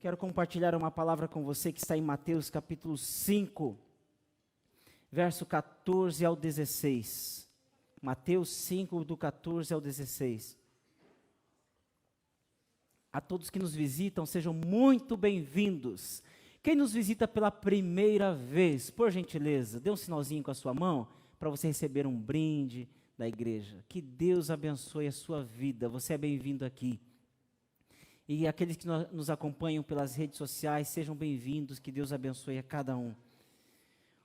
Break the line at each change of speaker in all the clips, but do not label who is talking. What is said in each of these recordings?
Quero compartilhar uma palavra com você que está em Mateus capítulo 5, verso 14 ao 16. Mateus 5, do 14 ao 16. A todos que nos visitam, sejam muito bem-vindos. Quem nos visita pela primeira vez, por gentileza, dê um sinalzinho com a sua mão para você receber um brinde da igreja. Que Deus abençoe a sua vida, você é bem-vindo aqui. E aqueles que nos acompanham pelas redes sociais, sejam bem-vindos, que Deus abençoe a cada um.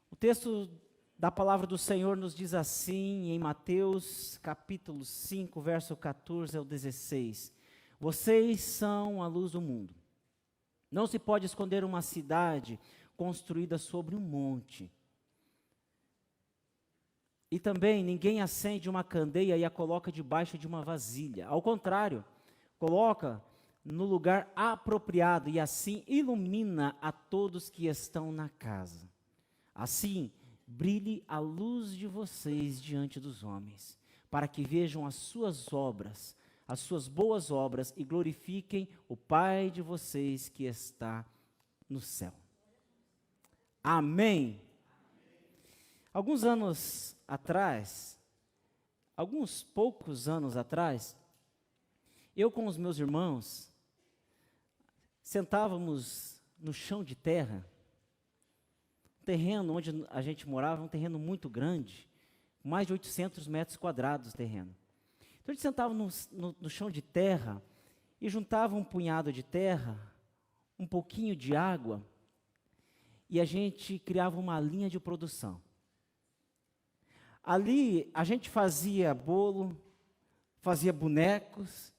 O texto da palavra do Senhor nos diz assim, em Mateus capítulo 5, verso 14 ao 16. Vocês são a luz do mundo. Não se pode esconder uma cidade construída sobre um monte. E também ninguém acende uma candeia e a coloca debaixo de uma vasilha. Ao contrário, coloca no lugar apropriado e assim ilumina a todos que estão na casa. Assim, brilhe a luz de vocês diante dos homens, para que vejam as suas obras, as suas boas obras e glorifiquem o Pai de vocês que está no céu. Amém. Alguns poucos anos atrás, eu com os meus irmãos, sentávamos no chão de terra, o terreno onde a gente morava, um terreno muito grande, mais de 800 metros quadrados de terreno. Então a gente sentava no chão de terra e juntava um punhado de terra, um pouquinho de água, e a gente criava uma linha de produção. Ali a gente fazia bolo, fazia bonecos,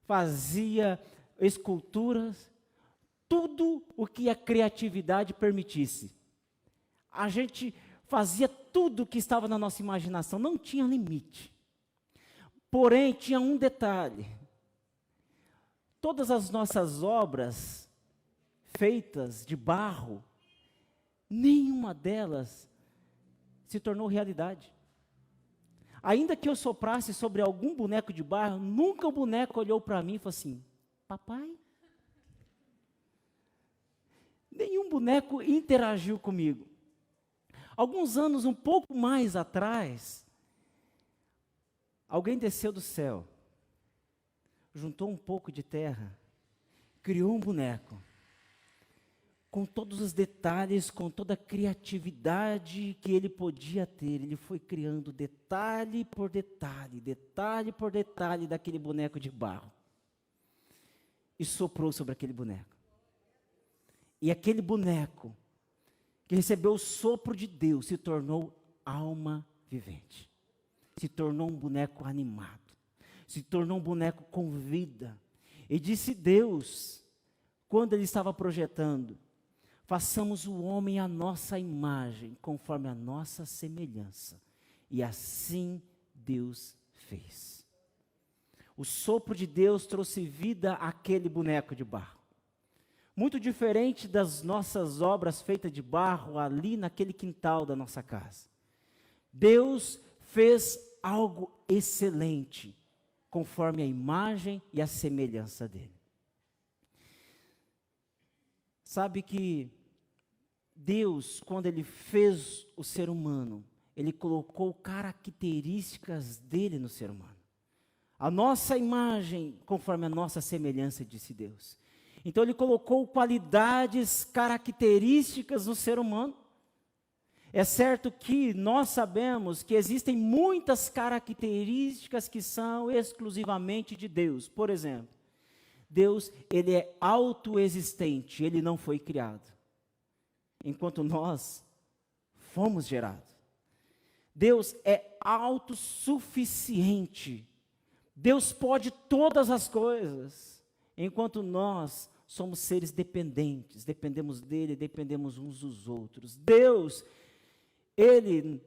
fazia esculturas, tudo o que a criatividade permitisse. A gente fazia tudo o que estava na nossa imaginação, não tinha limite. Porém, tinha um detalhe. Todas as nossas obras feitas de barro, nenhuma delas se tornou realidade. Ainda que eu soprasse sobre algum boneco de barro, nunca o boneco olhou para mim e falou assim: papai? Nenhum boneco interagiu comigo. Alguns anos, um pouco mais atrás, alguém desceu do céu, juntou um pouco de terra, criou um boneco, com todos os detalhes, com toda a criatividade que ele podia ter. Ele foi criando detalhe por detalhe daquele boneco de barro. E soprou sobre aquele boneco. E aquele boneco, que recebeu o sopro de Deus, se tornou alma vivente. Se tornou um boneco animado. Se tornou um boneco com vida. E disse Deus, quando ele estava projetando: façamos o homem à nossa imagem, conforme a nossa semelhança. E assim Deus fez. O sopro de Deus trouxe vida àquele boneco de barro. Muito diferente das nossas obras feitas de barro ali naquele quintal da nossa casa. Deus fez algo excelente, conforme a imagem e a semelhança dele. Sabe que Deus, quando ele fez o ser humano, ele colocou características dele no ser humano. A nossa imagem, conforme a nossa semelhança, disse Deus. Então ele colocou qualidades, características no ser humano. É certo que nós sabemos que existem muitas características que são exclusivamente de Deus. Por exemplo, Deus, ele é autoexistente, ele não foi criado, enquanto nós fomos gerados. Deus é autossuficiente. Deus pode todas as coisas, enquanto nós somos seres dependentes, dependemos dele, dependemos uns dos outros. Deus, ele,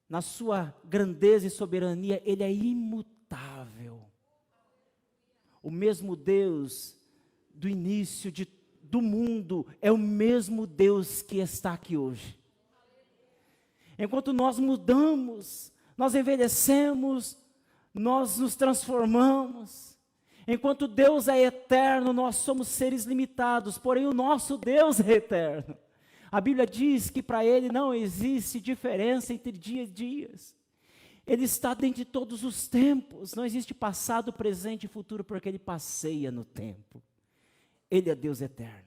na sua grandeza e soberania, ele é imutável. O mesmo Deus do início do mundo é o mesmo Deus que está aqui hoje. Enquanto nós mudamos, nós envelhecemos, nós nos transformamos, Enquanto Deus é eterno, nós somos seres limitados, porém o nosso Deus é eterno. A Bíblia diz que para Ele não existe diferença entre dias e dias. Ele está dentro de todos os tempos, não existe passado, presente e futuro, porque Ele passeia no tempo. Ele é Deus eterno.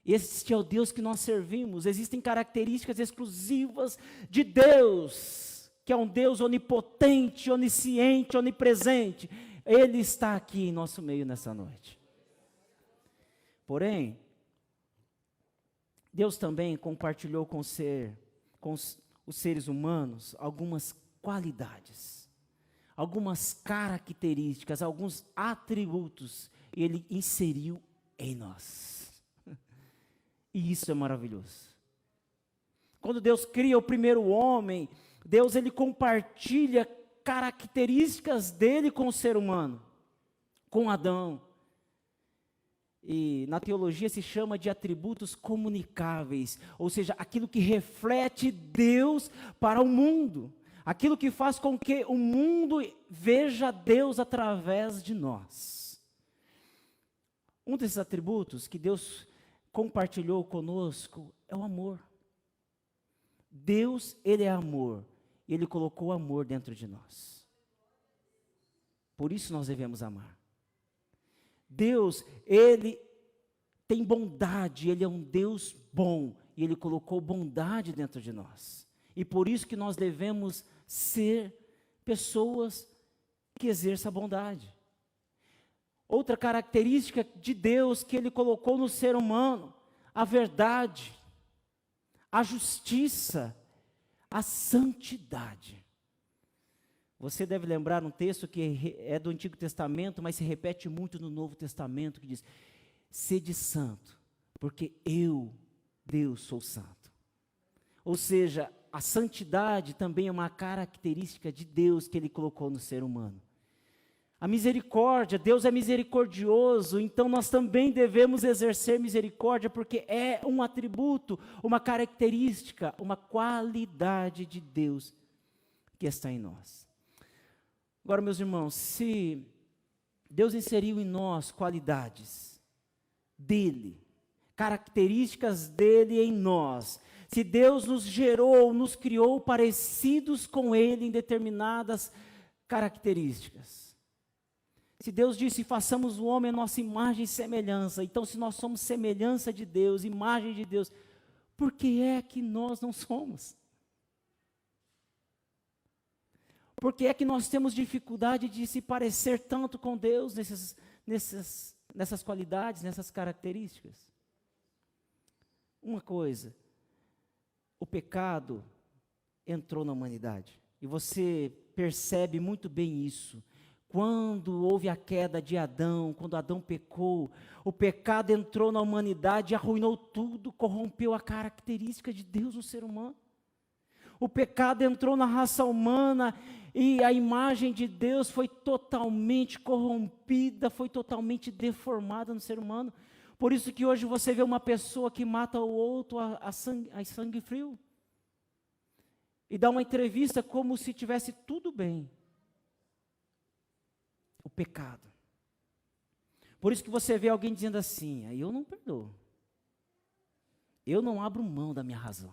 Este é o Deus que nós servimos. Existem características exclusivas de Deus, que é um Deus onipotente, onisciente, onipresente. Ele está aqui em nosso meio nessa noite. Porém, Deus também compartilhou com os seres humanos algumas qualidades, algumas características, alguns atributos, Ele inseriu em nós. E isso é maravilhoso. Quando Deus cria o primeiro homem, Deus ele compartilha características dele com o ser humano, com Adão. E na teologia se chama de atributos comunicáveis, ou seja, aquilo que reflete Deus para o mundo, aquilo que faz com que o mundo veja Deus através de nós. Um desses atributos que Deus compartilhou conosco é o amor. Deus, Ele é amor, e Ele colocou amor dentro de nós. Por isso nós devemos amar. Deus, Ele tem bondade, Ele é um Deus bom, e Ele colocou bondade dentro de nós. E por isso que nós devemos ser pessoas que exerçam a bondade. Outra característica de Deus que Ele colocou no ser humano, a verdade, a justiça, a santidade. Você deve lembrar um texto que é do Antigo Testamento, mas se repete muito no Novo Testamento, que diz: sede santo, porque eu, Deus, sou santo. Ou seja, a santidade também é uma característica de Deus que Ele colocou no ser humano. A misericórdia, Deus é misericordioso, então nós também devemos exercer misericórdia, porque é um atributo, uma característica, uma qualidade de Deus que está em nós. Agora, meus irmãos, se Deus inseriu em nós qualidades dele, características dele em nós, se Deus nos gerou, nos criou parecidos com ele em determinadas características, se Deus disse, façamos o homem a nossa imagem e semelhança, então se nós somos semelhança de Deus, imagem de Deus, por que é que nós não somos? Por que é que nós temos dificuldade de se parecer tanto com Deus nessas qualidades, nessas características? Uma coisa, o pecado entrou na humanidade, e você percebe muito bem isso. Quando houve a queda de Adão, quando Adão pecou, o pecado entrou na humanidade, arruinou tudo, corrompeu a característica de Deus no ser humano. O pecado entrou na raça humana e a imagem de Deus foi totalmente corrompida, foi totalmente deformada no ser humano. Por isso que hoje você vê uma pessoa que mata o outro a sangue frio. E dá uma entrevista como se tivesse tudo bem. O pecado. Por isso que você vê alguém dizendo assim, eu não perdoo. Eu não abro mão da minha razão.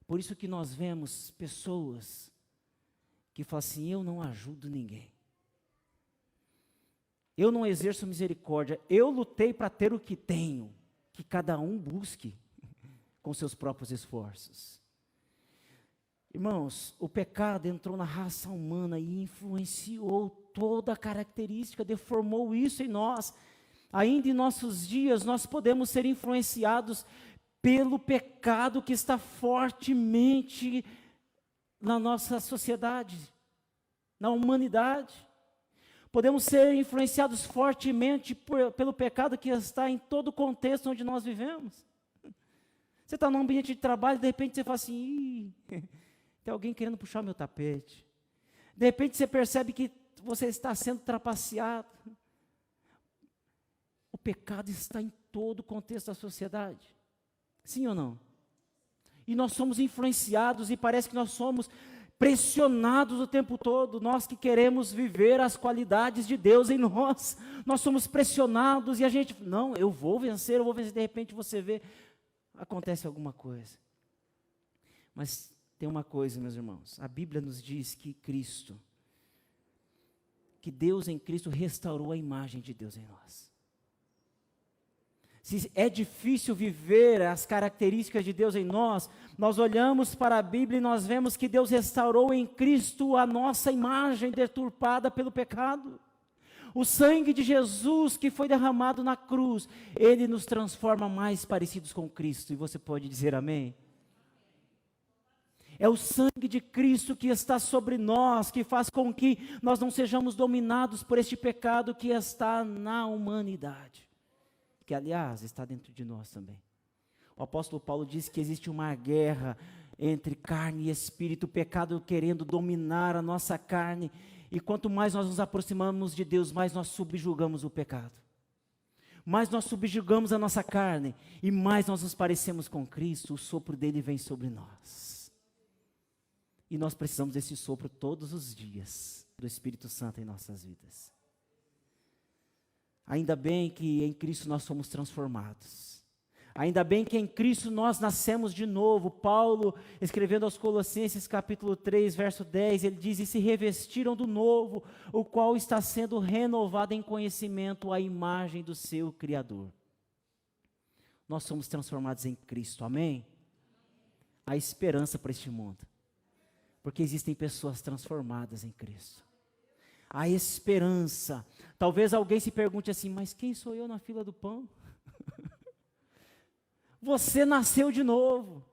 Por isso que nós vemos pessoas que falam assim, eu não ajudo ninguém. Eu não exerço misericórdia. Eu lutei para ter o que tenho. Que cada um busque com seus próprios esforços. Irmãos, o pecado entrou na raça humana e influenciou toda a característica, deformou isso em nós. Ainda em nossos dias, nós podemos ser influenciados pelo pecado que está fortemente na nossa sociedade, na humanidade. Podemos ser influenciados fortemente pelo pecado que está em todo o contexto onde nós vivemos. Você está num ambiente de trabalho e de repente você fala assim, tem alguém querendo puxar o meu tapete. De repente você percebe que você está sendo trapaceado. O pecado está em todo o contexto da sociedade. Sim ou não? E nós somos influenciados e parece que nós somos pressionados o tempo todo, nós que queremos viver as qualidades de Deus em nós, nós somos pressionados e a gente, não, eu vou vencer, de repente você vê, acontece alguma coisa. Mas tem uma coisa, meus irmãos, a Bíblia nos diz que Deus em Cristo restaurou a imagem de Deus em nós. Se é difícil viver as características de Deus em nós, nós olhamos para a Bíblia e nós vemos que Deus restaurou em Cristo a nossa imagem deturpada pelo pecado. O sangue de Jesus que foi derramado na cruz, ele nos transforma mais parecidos com Cristo. E você pode dizer amém? É o sangue de Cristo que está sobre nós, que faz com que nós não sejamos dominados por este pecado que está na humanidade. Que, aliás, está dentro de nós também. O apóstolo Paulo diz que existe uma guerra entre carne e espírito, o pecado querendo dominar a nossa carne, e quanto mais nós nos aproximamos de Deus, mais nós subjugamos o pecado. Mais nós subjugamos a nossa carne, e mais nós nos parecemos com Cristo, o sopro dele vem sobre nós. E nós precisamos desse sopro todos os dias, do Espírito Santo em nossas vidas. Ainda bem que em Cristo nós somos transformados. Ainda bem que em Cristo nós nascemos de novo. Paulo, escrevendo aos Colossenses capítulo 3, verso 10, ele diz, e se revestiram do novo, o qual está sendo renovado em conhecimento à imagem do seu Criador. Nós somos transformados em Cristo, amém? Há esperança para este mundo, porque existem pessoas transformadas em Cristo. A esperança. Talvez alguém se pergunte assim, mas quem sou eu na fila do pão? Você nasceu de novo.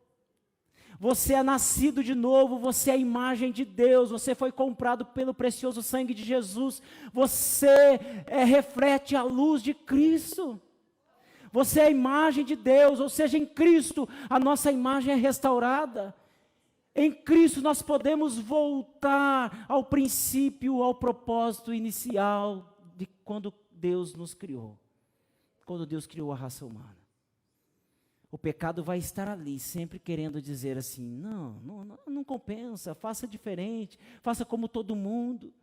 Você é nascido de novo, você é a imagem de Deus, você foi comprado pelo precioso sangue de Jesus, você reflete a luz de Cristo. Você é a imagem de Deus, ou seja, em Cristo a nossa imagem é restaurada. Em Cristo nós podemos voltar ao princípio, ao propósito inicial de quando Deus nos criou. Quando Deus criou a raça humana. O pecado vai estar ali, sempre querendo dizer assim, não compensa, faça diferente, faça como todo mundo.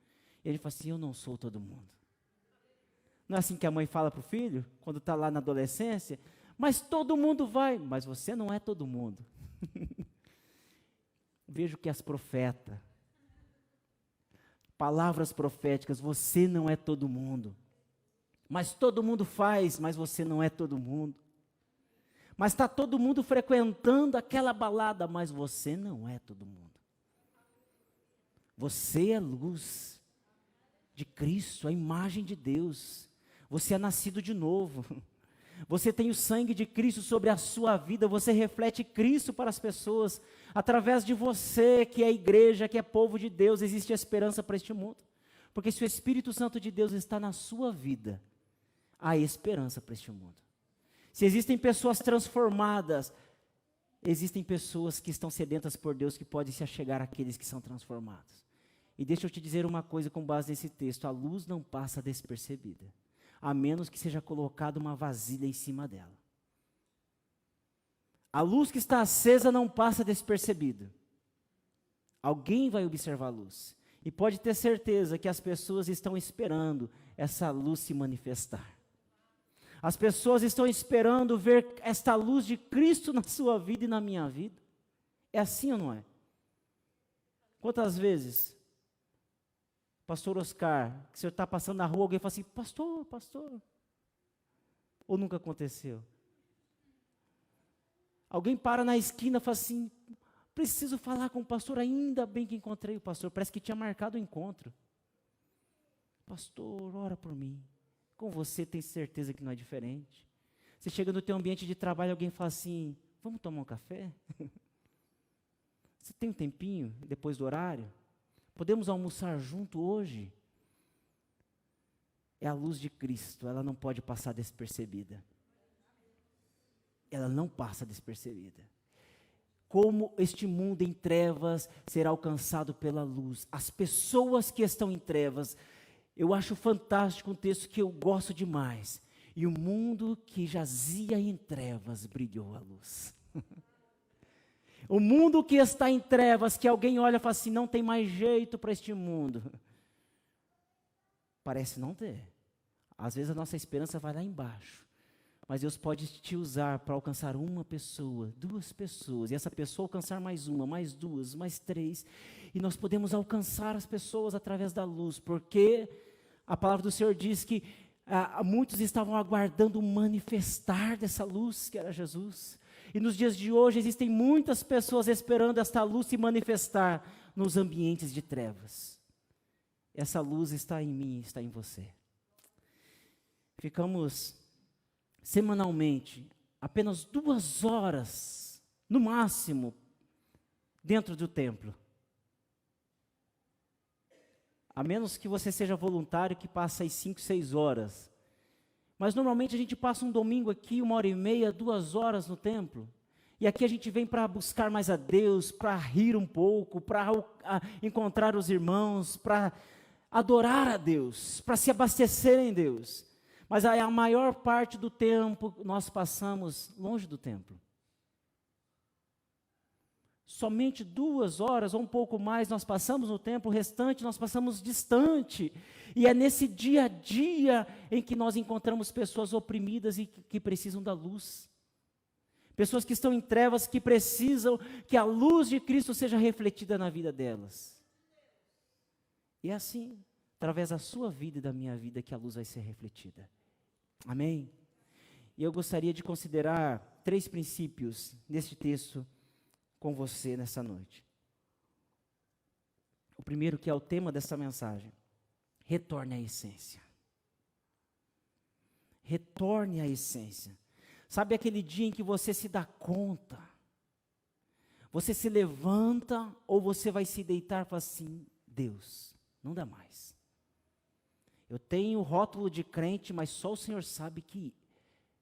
E ele fala assim, eu não sou todo mundo. Não é assim que a mãe fala para o filho, quando está lá na adolescência? Mas todo mundo vai, mas você não é todo mundo. Vejo que as profetas, palavras proféticas, você não é todo mundo. Mas todo mundo faz, mas você não é todo mundo. Mas está todo mundo frequentando aquela balada, mas você não é todo mundo. Você é luz de Cristo, a imagem de Deus. Você é nascido de novo. Você tem o sangue de Cristo sobre a sua vida, você reflete Cristo para as pessoas. Através de você, que é igreja, que é povo de Deus, existe esperança para este mundo. Porque se o Espírito Santo de Deus está na sua vida, há esperança para este mundo. Se existem pessoas transformadas, existem pessoas que estão sedentas por Deus, que podem se achegar àqueles que são transformados. E deixa eu te dizer uma coisa com base nesse texto, a luz não passa despercebida, a menos que seja colocada uma vasilha em cima dela. A luz que está acesa não passa despercebida. Alguém vai observar a luz. E pode ter certeza que as pessoas estão esperando essa luz se manifestar. As pessoas estão esperando ver esta luz de Cristo na sua vida e na minha vida. É assim ou não é? Quantas vezes, pastor Oscar, que o senhor está passando na rua, alguém fala assim, pastor, pastor. Ou nunca aconteceu? Alguém para na esquina e fala assim, preciso falar com o pastor, ainda bem que encontrei o pastor, parece que tinha marcado o encontro. Pastor, ora por mim. Com você tem certeza que não é diferente. Você chega no teu ambiente de trabalho, alguém fala assim, vamos tomar um café? Você tem um tempinho depois do horário? Podemos almoçar junto hoje? É a luz de Cristo, ela não pode passar despercebida. Ela não passa despercebida. Como este mundo em trevas será alcançado pela luz? As pessoas que estão em trevas, eu acho fantástico um texto que eu gosto demais. E o mundo que jazia em trevas brilhou a luz. O mundo que está em trevas, que alguém olha e fala assim, não tem mais jeito para este mundo. Parece não ter. Às vezes a nossa esperança vai lá embaixo. Mas Deus pode te usar para alcançar uma pessoa, 2 pessoas, e essa pessoa alcançar mais uma, mais 2, mais 3, e nós podemos alcançar as pessoas através da luz, porque a palavra do Senhor diz que muitos estavam aguardando o manifestar dessa luz, que era Jesus. E nos dias de hoje existem muitas pessoas esperando esta luz se manifestar nos ambientes de trevas. Essa luz está em mim, está em você. Ficamos semanalmente, apenas 2 horas, no máximo, dentro do templo. A menos que você seja voluntário, que passa aí 5, 6 horas. Mas normalmente a gente passa um domingo aqui, 1h30, 2 horas no templo. E aqui a gente vem para buscar mais a Deus, para rir um pouco, para encontrar os irmãos, para adorar a Deus, para se abastecer em Deus. Mas a maior parte do tempo nós passamos longe do templo. Somente 2 horas ou um pouco mais nós passamos no templo, o restante nós passamos distante. E é nesse dia a dia em que nós encontramos pessoas oprimidas e que precisam da luz. Pessoas que estão em trevas, que precisam que a luz de Cristo seja refletida na vida delas. E é assim, através da sua vida e da minha vida, que a luz vai ser refletida. Amém? E eu gostaria de considerar 3 princípios neste texto com você nessa noite. O primeiro, que é o tema dessa mensagem: retorne à essência. Retorne à essência. Sabe aquele dia em que você se dá conta, você se levanta ou você vai se deitar e falar assim, Deus, não dá mais. Eu tenho o rótulo de crente, mas só o Senhor sabe que,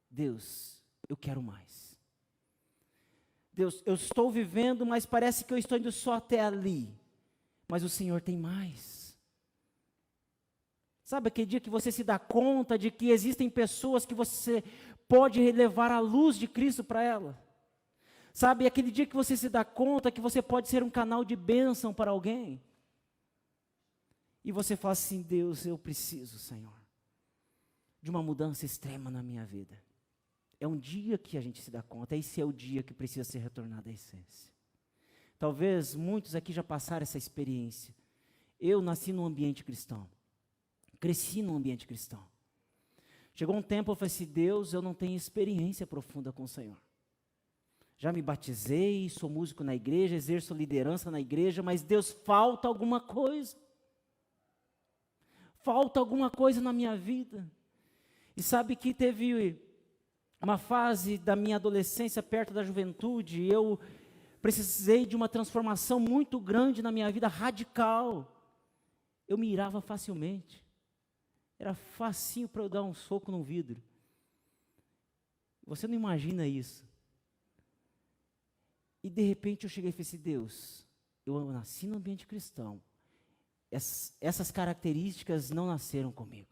Deus, eu quero mais. Deus, eu estou vivendo, mas parece que eu estou indo só até ali. Mas o Senhor tem mais. Sabe aquele dia que você se dá conta de que existem pessoas que você pode levar a luz de Cristo para ela? Sabe aquele dia que você se dá conta que você pode ser um canal de bênção para alguém? E você fala assim, Deus, eu preciso, Senhor, de uma mudança extrema na minha vida. É um dia que a gente se dá conta, esse é o dia que precisa ser retornado à essência. Talvez muitos aqui já passaram essa experiência. Eu nasci num ambiente cristão, cresci num ambiente cristão. Chegou um tempo eu falei assim, Deus, eu não tenho experiência profunda com o Senhor. Já me batizei, sou músico na igreja, exerço liderança na igreja, mas Deus, falta alguma coisa. Falta alguma coisa na minha vida. E sabe que teve uma fase da minha adolescência, perto da juventude, eu precisei de uma transformação muito grande na minha vida, radical. Eu me irava facilmente. Era facinho para eu dar um soco no vidro. Você não imagina isso. E de repente eu cheguei e falei assim, Deus, eu nasci no ambiente cristão. Essas características não nasceram comigo.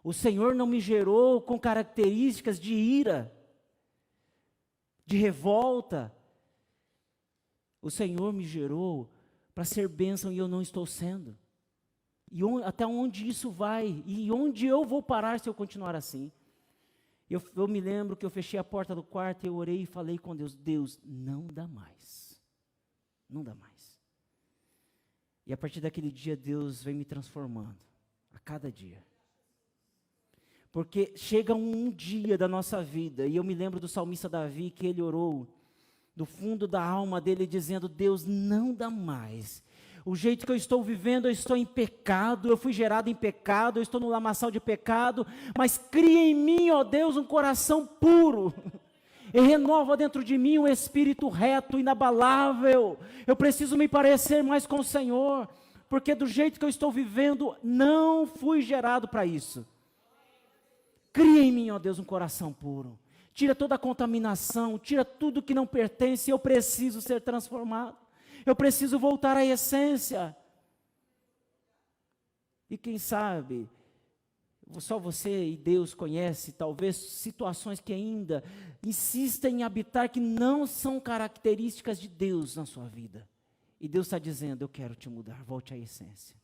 O Senhor não me gerou com características de ira, de revolta. O Senhor me gerou para ser bênção e eu não estou sendo. E até onde isso vai? E onde eu vou parar se eu continuar assim? Eu me lembro que eu fechei a porta do quarto, eu orei e falei com Deus, Deus, não dá mais. Não dá mais. E a partir daquele dia, Deus vem me transformando, a cada dia. Porque chega um dia da nossa vida, e eu me lembro do salmista Davi, que ele orou, do fundo da alma dele, dizendo, Deus, não dá mais. O jeito que eu estou vivendo, eu estou em pecado, eu fui gerado em pecado, eu estou no lamaçal de pecado, mas cria em mim, ó Deus, um coração puro, e renova dentro de mim um espírito reto, inabalável. Eu preciso me parecer mais com o Senhor, porque do jeito que eu estou vivendo, não fui gerado para isso. Cria em mim, ó Deus, um coração puro, tira toda a contaminação, tira tudo que não pertence, eu preciso ser transformado. Eu preciso voltar à essência. E quem sabe, Só você e Deus conhece, talvez, situações que ainda insistem em habitar, que não são características de Deus na sua vida. E Deus está dizendo, eu quero te mudar, volte à essência.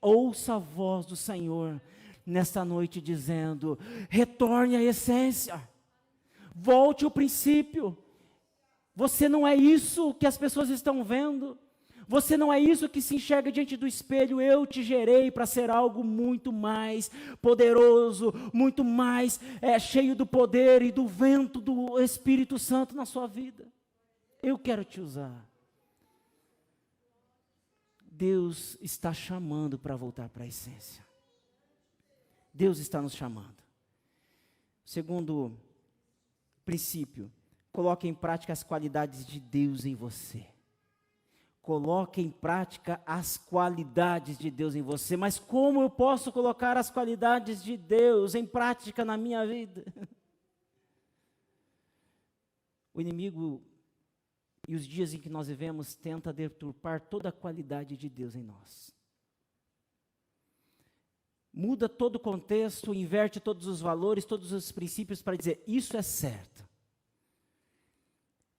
Ouça a voz do Senhor nesta noite dizendo, retorne à essência, volte ao princípio. Você não é isso que as pessoas estão vendo. Você não é isso que se enxerga diante do espelho. Eu te gerei para ser algo muito mais poderoso, muito mais cheio do poder e do vento do Espírito Santo na sua vida. Eu quero te usar. Deus está chamando para voltar para a essência. Deus está nos chamando. Segundo princípio, coloque em prática as qualidades de Deus em você. Coloque em prática as qualidades de Deus em você. Mas como eu posso colocar as qualidades de Deus em prática na minha vida? O inimigo e os dias em que nós vivemos tenta deturpar toda a qualidade de Deus em nós. Muda todo o contexto, inverte todos os valores, todos os princípios para dizer, isso é certo.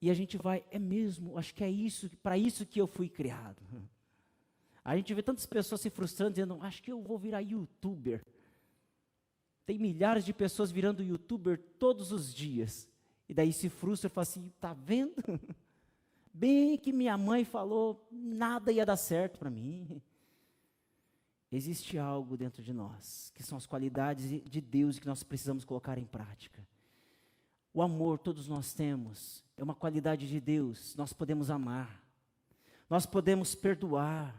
E a gente vai, é mesmo, acho que é isso, para isso que eu fui criado. A gente vê tantas pessoas se frustrando, dizendo, acho que eu vou virar youtuber. Tem milhares de pessoas virando youtuber todos os dias. E daí se frustra e fala assim, tá vendo? Bem que minha mãe falou, nada ia dar certo para mim. Existe algo dentro de nós, que são as qualidades de Deus que nós precisamos colocar em prática. O amor todos nós temos, é uma qualidade de Deus, nós podemos amar, nós podemos perdoar,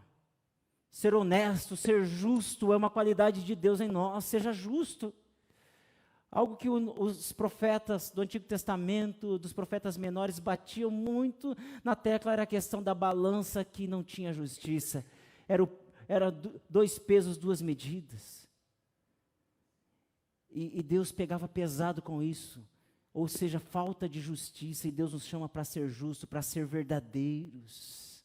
ser honesto, ser justo, é uma qualidade de Deus em nós, seja justo. Algo que os profetas do Antigo Testamento, dos profetas menores, batiam muito na tecla, era a questão da balança que não tinha justiça, era 2 pesos, 2 medidas, e Deus pegava pesado com isso. Ou seja, falta de justiça, e Deus nos chama para ser justos, para ser verdadeiros.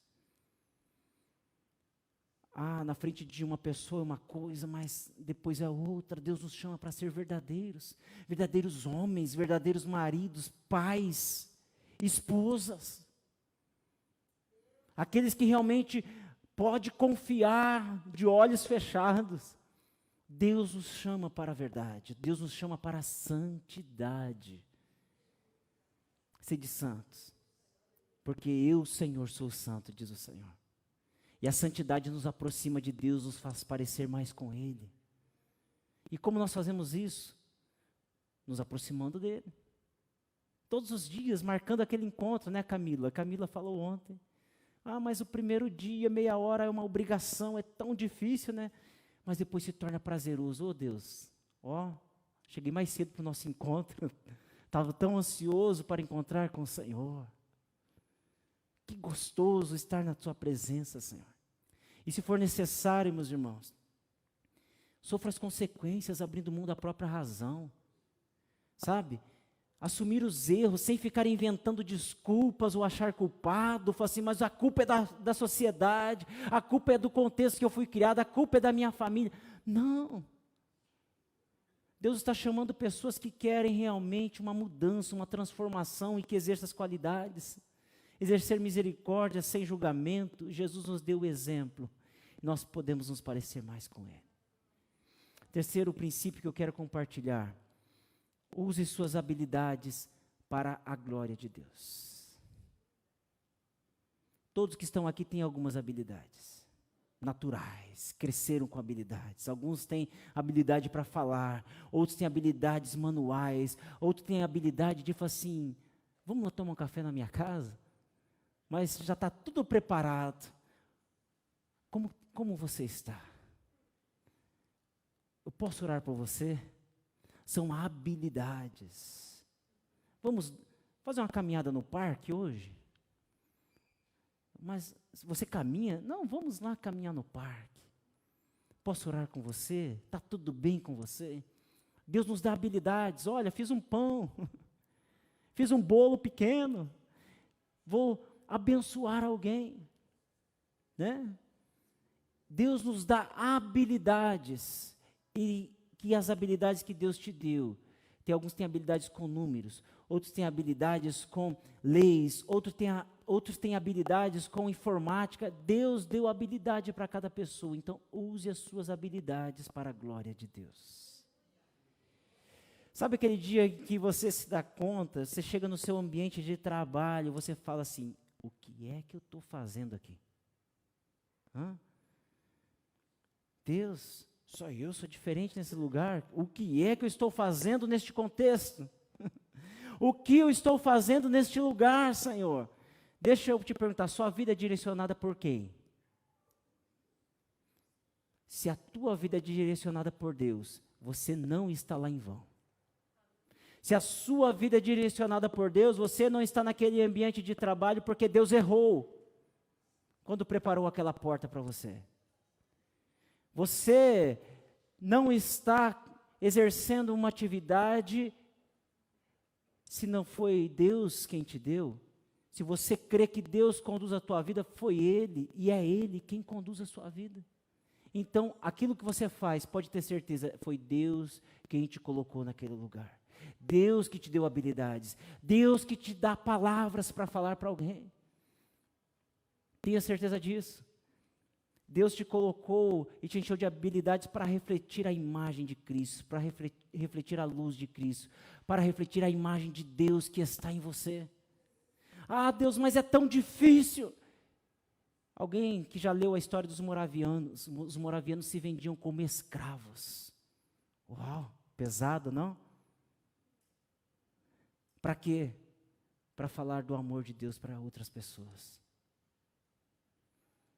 Na frente de uma pessoa é uma coisa, mas depois é outra. Deus nos chama para ser verdadeiros. Verdadeiros homens, verdadeiros maridos, pais, esposas. Aqueles que realmente pode confiar de olhos fechados. Deus nos chama para a verdade, Deus nos chama para a santidade. Sede santos, porque eu, Senhor, sou santo, diz o Senhor. E a santidade nos aproxima de Deus, nos faz parecer mais com Ele. E como nós fazemos isso? Nos aproximando dEle. Todos os dias, marcando aquele encontro, né, Camila? Camila falou ontem. Mas o primeiro dia, meia hora, é uma obrigação, é tão difícil, né? Mas depois se torna prazeroso. Deus, cheguei mais cedo para o nosso encontro. Estava tão ansioso para encontrar com o Senhor. Que gostoso estar na tua presença, Senhor. E se for necessário, meus irmãos, sofra as consequências abrindo mão da própria razão. Sabe? Assumir os erros sem ficar inventando desculpas ou achar culpado. Falar assim, mas a culpa é da sociedade, a culpa é do contexto que eu fui criado, a culpa é da minha família. Não. Deus está chamando pessoas que querem realmente uma mudança, uma transformação e que exerçam as qualidades. Exercer misericórdia sem julgamento. Jesus nos deu o exemplo. Nós podemos nos parecer mais com Ele. Terceiro princípio que eu quero compartilhar. Use suas habilidades para a glória de Deus. Todos que estão aqui têm algumas habilidades naturais, cresceram com habilidades. Alguns têm habilidade para falar, outros têm habilidades manuais, outros têm habilidade de falar assim, vamos lá tomar um café na minha casa? Mas já está tudo preparado. Como você está? Eu posso orar por você? São habilidades. Vamos fazer uma caminhada no parque hoje? Mas você caminha? Não, vamos lá caminhar no parque. Posso orar com você? Está tudo bem com você? Deus nos dá habilidades. Olha, fiz um pão. Fiz um bolo pequeno. Vou abençoar alguém. Né? Deus nos dá habilidades. E que as habilidades que Deus te deu, alguns têm habilidades com números, outros têm habilidades com leis, outros têm habilidades com informática. Deus deu habilidade para cada pessoa, então use as suas habilidades para a glória de Deus. Sabe aquele dia que você se dá conta, você chega no seu ambiente de trabalho, você fala assim, o que é que eu estou fazendo aqui? Deus, só eu sou diferente nesse lugar? O que é que eu estou fazendo neste contexto? O que eu estou fazendo neste lugar, Senhor? Deixa eu te perguntar, sua vida é direcionada por quem? Se a tua vida é direcionada por Deus, você não está lá em vão. Se a sua vida é direcionada por Deus, você não está naquele ambiente de trabalho porque Deus errou quando preparou aquela porta para você. Você não está exercendo uma atividade se não foi Deus quem te deu. Se você crê que Deus conduz a tua vida, foi Ele, e é Ele quem conduz a sua vida. Então, aquilo que você faz, pode ter certeza, foi Deus quem te colocou naquele lugar. Deus que te deu habilidades. Deus que te dá palavras para falar para alguém. Tenha certeza disso. Deus te colocou e te encheu de habilidades para refletir a imagem de Cristo, para refletir a luz de Cristo, para refletir a imagem de Deus que está em você. Ah, Deus, mas é tão difícil. Alguém que já leu a história dos moravianos, os moravianos se vendiam como escravos. Uau, pesado, não? Para quê? Para falar do amor de Deus para outras pessoas.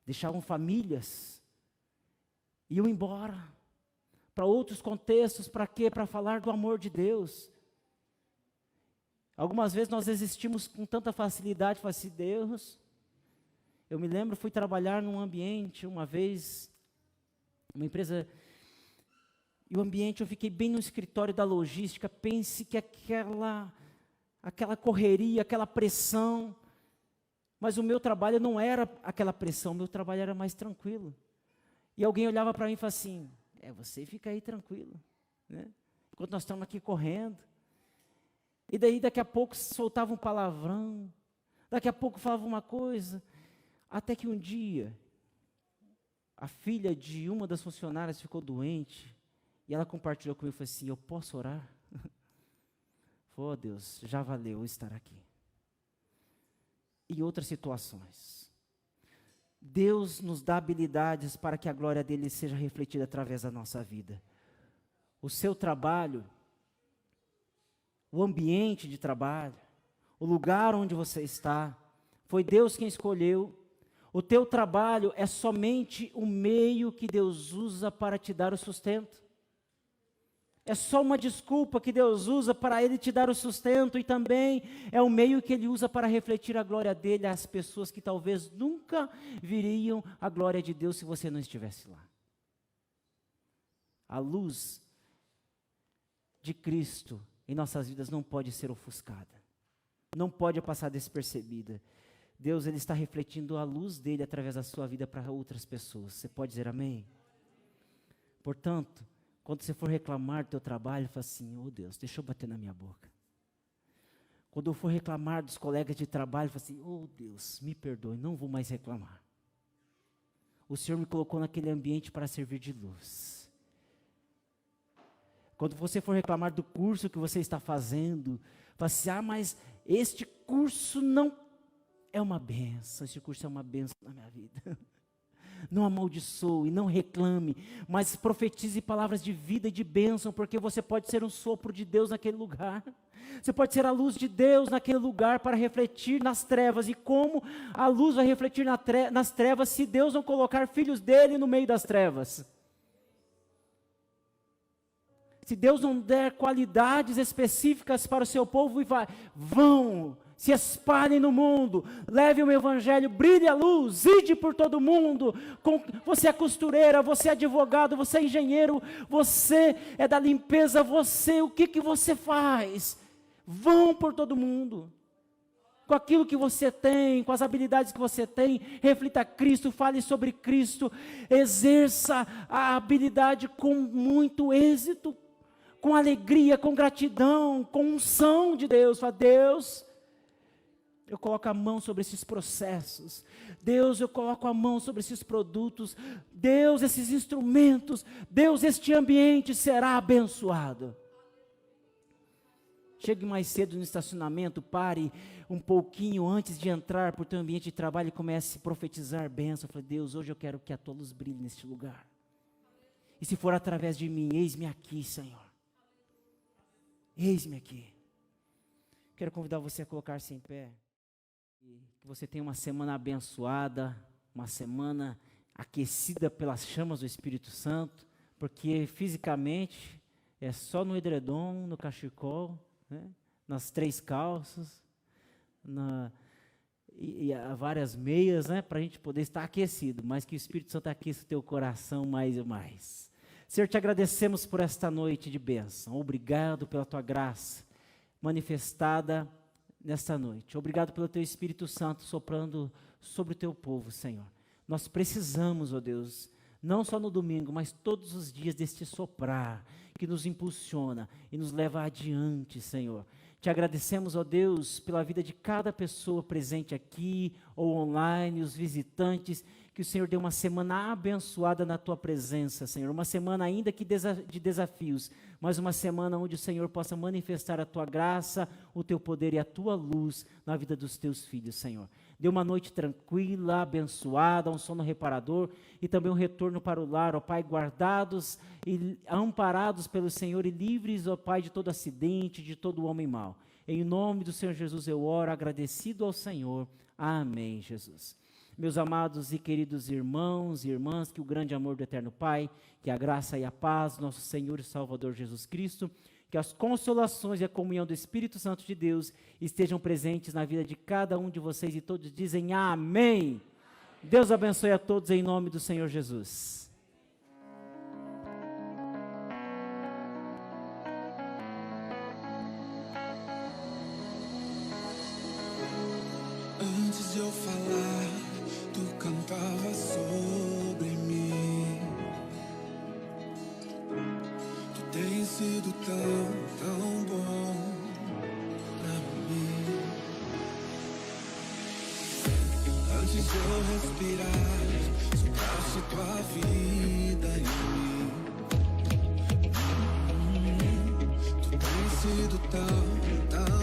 Deixavam famílias, iam embora para outros contextos, para quê? Para falar do amor de Deus. Algumas vezes nós resistimos com tanta facilidade, falamos assim, Deus, eu me lembro, fui trabalhar num ambiente, uma vez, uma empresa, e o ambiente, eu fiquei bem no escritório da logística, pense que aquela correria, aquela pressão, mas o meu trabalho não era aquela pressão, o meu trabalho era mais tranquilo. E alguém olhava para mim e falava assim, você fica aí tranquilo, né? Enquanto nós estamos aqui correndo. E daí daqui a pouco soltava um palavrão, daqui a pouco falava uma coisa, até que um dia, a filha de uma das funcionárias ficou doente, e ela compartilhou comigo e falou assim, eu posso orar? Oh Deus, já valeu estar aqui. E outras situações. Deus nos dá habilidades para que a glória dele seja refletida através da nossa vida. O seu trabalho, o ambiente de trabalho, o lugar onde você está, foi Deus quem escolheu. O teu trabalho é somente o meio que Deus usa para te dar o sustento. É só uma desculpa que Deus usa para Ele te dar o sustento, e também é o meio que Ele usa para refletir a glória dEle às pessoas que talvez nunca viriam a glória de Deus se você não estivesse lá. A luz de Cristo em nossas vidas não pode ser ofuscada, não pode passar despercebida. Deus, Ele está refletindo a luz dEle através da sua vida para outras pessoas. Você pode dizer amém? Portanto, quando você for reclamar do teu trabalho, fala assim, oh Deus, deixa eu bater na minha boca. Quando eu for reclamar dos colegas de trabalho, fala assim, oh Deus, me perdoe, não vou mais reclamar. O Senhor me colocou naquele ambiente para servir de luz. Quando você for reclamar do curso que você está fazendo, fala assim, mas este curso não é uma bênção, este curso é uma bênção na minha vida. Não amaldiçoe, não reclame, mas profetize palavras de vida e de bênção, porque você pode ser um sopro de Deus naquele lugar. Você pode ser a luz de Deus naquele lugar para refletir nas trevas. E como a luz vai refletir nas trevas se Deus não colocar filhos dele no meio das trevas? Se Deus não der qualidades específicas para o seu povo, se espalhem no mundo, leve o evangelho, brilhe a luz, ide por todo mundo. Você é costureira, você é advogado, você é engenheiro, você é da limpeza, o que você faz? Vão por todo mundo. com aquilo que você tem, com as habilidades que você tem, reflita Cristo, fale sobre Cristo, exerça a habilidade com muito êxito, com alegria, com gratidão, com unção de Deus. Fala: Deus, eu coloco a mão sobre esses processos. Deus, eu coloco a mão sobre esses produtos. Deus, esses instrumentos. Deus, este ambiente será abençoado. Chegue mais cedo no estacionamento, pare um pouquinho antes de entrar para o teu ambiente de trabalho e comece a profetizar bênção. Fale: Deus, hoje eu quero que a tua luz brilhe neste lugar. E se for através de mim, eis-me aqui, Senhor. Eis-me aqui. Quero convidar você a colocar-se em pé. Que você tenha uma semana abençoada, uma semana aquecida pelas chamas do Espírito Santo, porque fisicamente é só no edredom, no cachecol, né, nas 3 calças, e há várias meias, né, para a gente poder estar aquecido, mas que o Espírito Santo aqueça o teu coração mais e mais. Senhor, te agradecemos por esta noite de bênção. Obrigado pela tua graça manifestada nesta noite. Obrigado pelo teu Espírito Santo soprando sobre o teu povo, Senhor. Nós precisamos, ó Deus, não só no domingo, mas todos os dias deste soprar, que nos impulsiona e nos leva adiante, Senhor. Te agradecemos, ó Deus, pela vida de cada pessoa presente aqui ou online, os visitantes, que o Senhor dê uma semana abençoada na tua presença, Senhor. Uma semana ainda que de desafios, mas uma semana onde o Senhor possa manifestar a tua graça, o teu poder e a tua luz na vida dos teus filhos, Senhor. Dê uma noite tranquila, abençoada, um sono reparador e também um retorno para o lar, ó Pai, guardados e amparados pelo Senhor e livres, ó Pai, de todo acidente, de todo homem mau. Em nome do Senhor Jesus eu oro, agradecido ao Senhor. Amém, Jesus. Meus amados e queridos irmãos e irmãs, que o grande amor do eterno Pai, que a graça e a paz do nosso Senhor e Salvador Jesus Cristo, que as consolações e a comunhão do Espírito Santo de Deus estejam presentes na vida de cada um de vocês, e todos dizem amém. Deus abençoe a todos em nome do Senhor Jesus.
Antes de eu falar, tu cantava sobre mim. Tu tens sido tão bom pra mim. Antes de eu respirar, sopraste tua vida em mim. Tu tens sido tão